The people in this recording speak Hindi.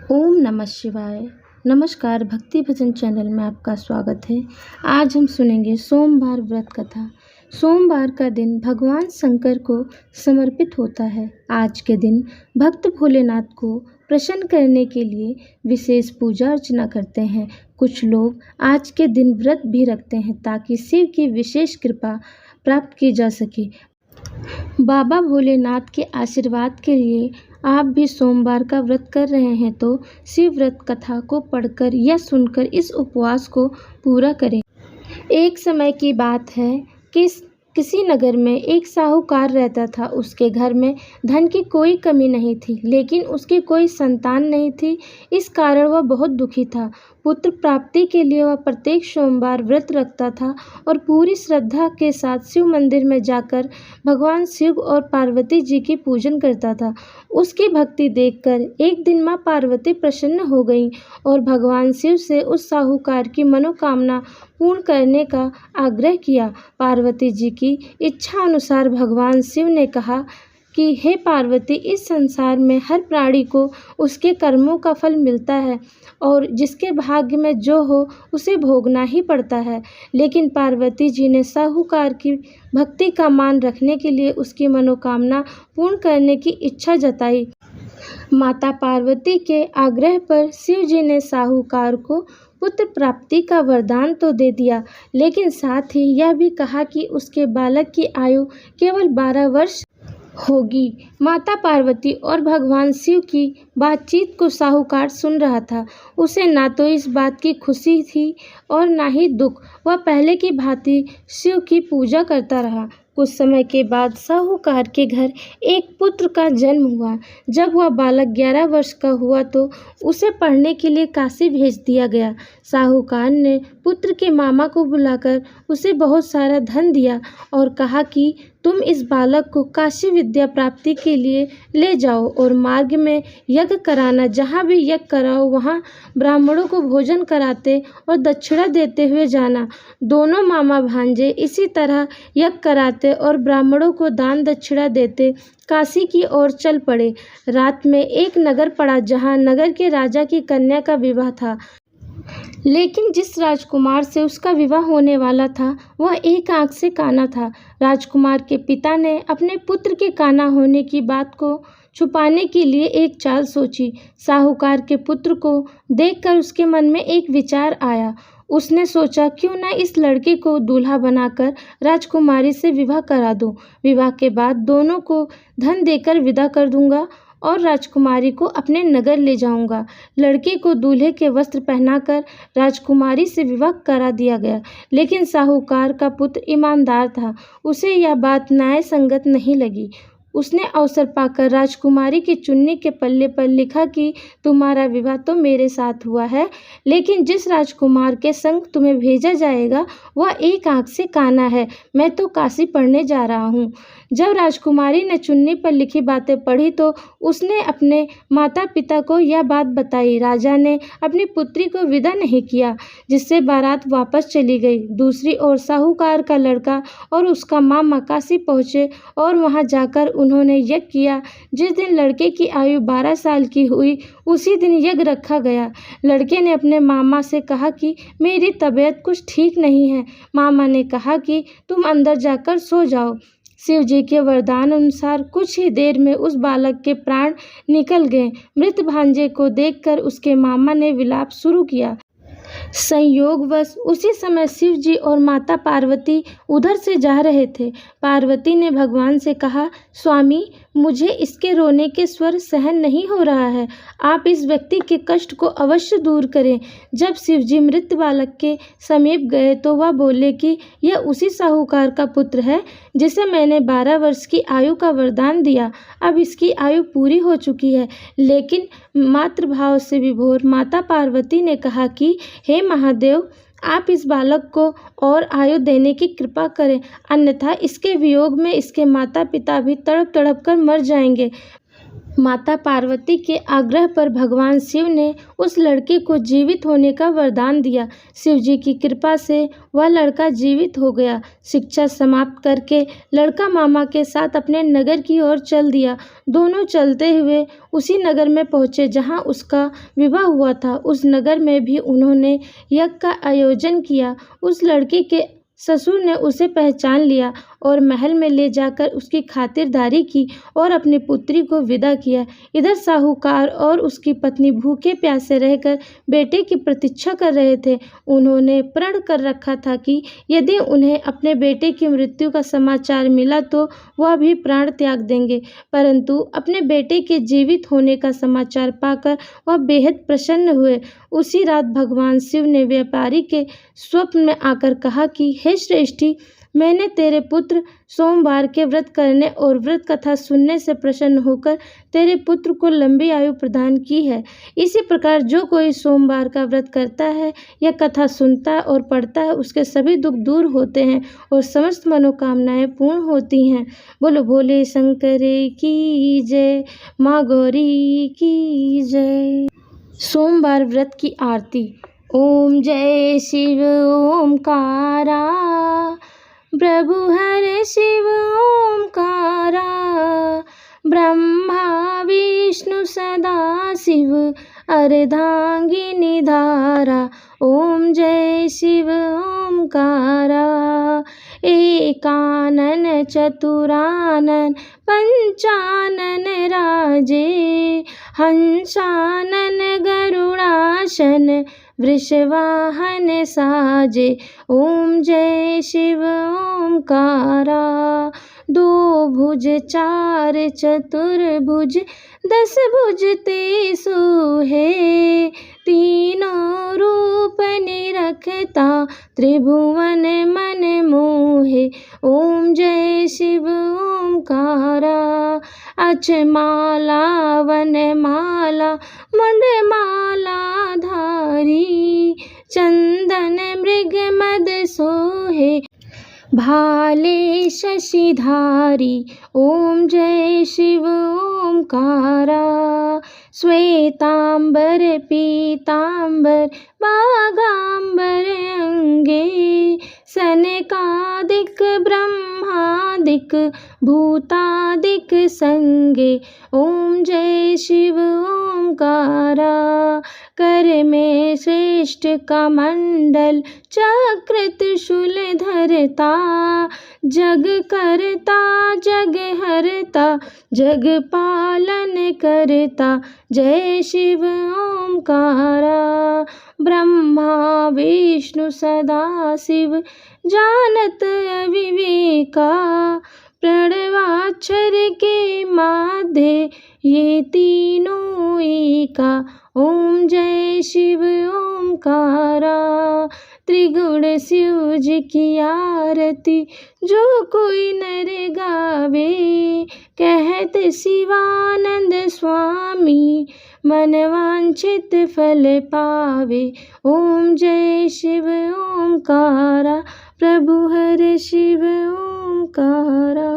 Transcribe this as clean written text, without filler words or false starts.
ओम नमः शिवाय। नमस्कार, भक्ति भजन चैनल में आपका स्वागत है। आज हम सुनेंगे सोमवार व्रत कथा। सोमवार का दिन भगवान शंकर को समर्पित होता है। आज के दिन भक्त भोलेनाथ को प्रसन्न करने के लिए विशेष पूजा अर्चना करते हैं। कुछ लोग आज के दिन व्रत भी रखते हैं ताकि शिव की विशेष कृपा प्राप्त की जा सके। बाबा भोलेनाथ के आशीर्वाद के लिए आप भी सोमवार का व्रत कर रहे हैं तो शिव व्रत कथा को पढ़कर या सुनकर इस उपवास को पूरा करें। एक समय की बात है कि किसी नगर में एक साहूकार रहता था। उसके घर में धन की कोई कमी नहीं थी, लेकिन उसकी कोई संतान नहीं थी। इस कारण वह बहुत दुखी था। पुत्र प्राप्ति के लिए वह प्रत्येक सोमवार व्रत रखता था और पूरी श्रद्धा के साथ शिव मंदिर में जाकर भगवान शिव और पार्वती जी की पूजन करता था। उसकी भक्ति देखकर एक दिन माँ पार्वती प्रसन्न हो गईं और भगवान शिव से उस साहूकार की मनोकामना पूर्ण करने का आग्रह किया। पार्वती जी की इच्छा अनुसार भगवान शिव ने कहा कि हे पार्वती, इस संसार में हर प्राणी को उसके कर्मों का फल मिलता है और जिसके भाग्य में जो हो उसे भोगना ही पड़ता है। लेकिन पार्वती जी ने साहूकार की भक्ति का मान रखने के लिए उसकी मनोकामना पूर्ण करने की इच्छा जताई। माता पार्वती के आग्रह पर शिव जी ने साहूकार को पुत्र प्राप्ति का वरदान तो दे दिया, लेकिन साथ ही यह भी कहा कि उसके बालक की आयु केवल 12 वर्ष होगी। माता पार्वती और भगवान शिव की बातचीत को साहूकार सुन रहा था। उसे ना तो इस बात की खुशी थी और ना ही दुख। वह पहले की भांति शिव की पूजा करता रहा। कुछ समय के बाद साहूकार के घर एक पुत्र का जन्म हुआ। जब वह बालक 11 वर्ष का हुआ तो उसे पढ़ने के लिए काशी भेज दिया गया। साहूकार ने पुत्र के मामा को बुलाकर उसे बहुत सारा धन दिया और कहा कि तुम इस बालक को काशी विद्या प्राप्ति के लिए ले जाओ और मार्ग में यज्ञ कराना। जहाँ भी यज्ञ कराओ वहाँ ब्राह्मणों को भोजन कराते और दक्षिणा देते हुए जाना। दोनों मामा भांजे इसी तरह यज्ञ कराते और ब्राह्मणों को दान दक्षिणा देते काशी की ओर चल पड़े। रात में एक नगर पड़ा जहाँ नगर के राजा की कन्या का विवाह था, लेकिन जिस राजकुमार से उसका विवाह होने वाला था वह एक आंख से काना था। राजकुमार के पिता ने अपने पुत्र के काना होने की बात को छुपाने के लिए एक चाल सोची। साहूकार के पुत्र को देखकर उसके मन में एक विचार आया। उसने सोचा क्यों ना इस लड़के को दूल्हा बनाकर राजकुमारी से विवाह करा दूं। विवाह के बाद दोनों को धन देकर विदा कर दूंगा और राजकुमारी को अपने नगर ले जाऊंगा। लड़के को दूल्हे के वस्त्र पहनाकर राजकुमारी से विवाह करा दिया गया, लेकिन साहूकार का पुत्र ईमानदार था। उसे यह बात न्याय संगत नहीं लगी। उसने अवसर पाकर राजकुमारी की चुन्नी के पल्ले पर लिखा कि तुम्हारा विवाह तो मेरे साथ हुआ है, लेकिन जिस राजकुमार के संग तुम्हें भेजा जाएगा वह एक आंख से काना है। मैं तो काशी पढ़ने जा रहा हूँ। जब राजकुमारी ने चुन्नी पर लिखी बातें पढ़ी तो उसने अपने माता पिता को यह बात बताई। राजा ने अपनी पुत्री को विदा नहीं किया, जिससे बारात वापस चली गई। दूसरी ओर साहूकार का लड़का और उसका मामा काशी पहुँचे और वहाँ जाकर उन्होंने यज्ञ किया। जिस दिन लड़के की आयु 12 साल की हुई उसी दिन यज्ञ रखा गया। लड़के ने अपने मामा से कहा कि मेरी तबीयत कुछ ठीक नहीं है। मामा ने कहा कि तुम अंदर जाकर सो जाओ। शिव जी के वरदान अनुसार कुछ ही देर में उस बालक के प्राण निकल गए। मृत भांजे को देखकर उसके मामा ने विलाप शुरू किया। संयोगवश उसी समय शिव जी और माता पार्वती उधर से जा रहे थे। पार्वती ने भगवान से कहा, स्वामी, मुझे इसके रोने के स्वर सहन नहीं हो रहा है। आप इस व्यक्ति के कष्ट को अवश्य दूर करें। जब शिव जी मृत बालक के समीप गए तो वह बोले कि यह उसी साहूकार का पुत्र है जिसे मैंने 12 वर्ष की आयु का वरदान दिया। अब इसकी आयु पूरी हो चुकी है। लेकिन मातृभाव से विभोर माता पार्वती ने कहा कि हे महादेव, आप इस बालक को और आयु देने की कृपा करें, अन्यथा इसके वियोग में इसके माता पिता भी तड़प तड़प कर मर जाएंगे। माता पार्वती के आग्रह पर भगवान शिव ने उस लड़के को जीवित होने का वरदान दिया। शिव जी की कृपा से वह लड़का जीवित हो गया। शिक्षा समाप्त करके लड़का मामा के साथ अपने नगर की ओर चल दिया। दोनों चलते हुए उसी नगर में पहुंचे जहां उसका विवाह हुआ था। उस नगर में भी उन्होंने यज्ञ का आयोजन किया। उस लड़के के ससुर ने उसे पहचान लिया और महल में ले जाकर उसकी खातिरदारी की और अपनी पुत्री को विदा किया। इधर साहूकार और उसकी पत्नी भूखे प्यासे रहकर बेटे की प्रतीक्षा कर रहे थे। उन्होंने प्रण कर रखा था कि यदि उन्हें अपने बेटे की मृत्यु का समाचार मिला तो वह भी प्राण त्याग देंगे, परंतु अपने बेटे के जीवित होने का समाचार पाकर वह बेहद प्रसन्न हुए। उसी रात भगवान शिव ने व्यापारी के स्वप्न में आकर कहा कि हे श्रेष्ठी, मैंने तेरे पुत्र सोमवार के व्रत करने और व्रत कथा सुनने से प्रसन्न होकर तेरे पुत्र को लंबी आयु प्रदान की है। इसी प्रकार जो कोई सोमवार का व्रत करता है या कथा सुनता है और पढ़ता है, उसके सभी दुख दूर होते हैं और समस्त मनोकामनाएं पूर्ण होती हैं। बोलो भोले शंकर की जय, माँ गौरी की जय। सोमवार व्रत की आरती। ओम जय शिव ओमकारा, प्रभु हर शिव ओमकारा, ब्रह्मा विष्णु सदा शिव अर्धांगिनी धारा। ओम जय शिव ओमकारा, एकानन चतुरानन पंचानन राजे, हंसानन गरुड़ासन वृषवाहन साजे। ओम जय शिव ओमकारा, दो भुज चार चतुर्भुज, 10 भुज ते सोहे, तीनों रूप निरखता त्रिभुवन मन मोहे। ओम जय शिव ओमकारा, अचमाला वनमाला मुंडमाला धारी, चंदन मृग मद सोहे, भाले शशिधारी। ओम जय शिव ओमकारा, श्वेतांबर पीतांबर बागांबर अंगे, सनकादिक ब्रह्मादिक भूतादिक संगे। ओम जय शिव ओमकारा, कर में श्रेष्ठ कमंडल चक्र त्रिशूल धरता, जग करता जग हरता जग पालन करता। जय शिव ओमकारा, ब्रह्मा विष्णु सदा शिव जानत अविवेका, प्रणवाक्षर के माध्य ये तीनों एका। ओम जय शिव ओमकारा, त्रिगुण शिव जी की आरती जो कोई नर गावे, कहत शिवानंद स्वामी मन वांछित फल पावे। ओम जय शिव ओमकारा, प्रभु हर शिव ओमकारा।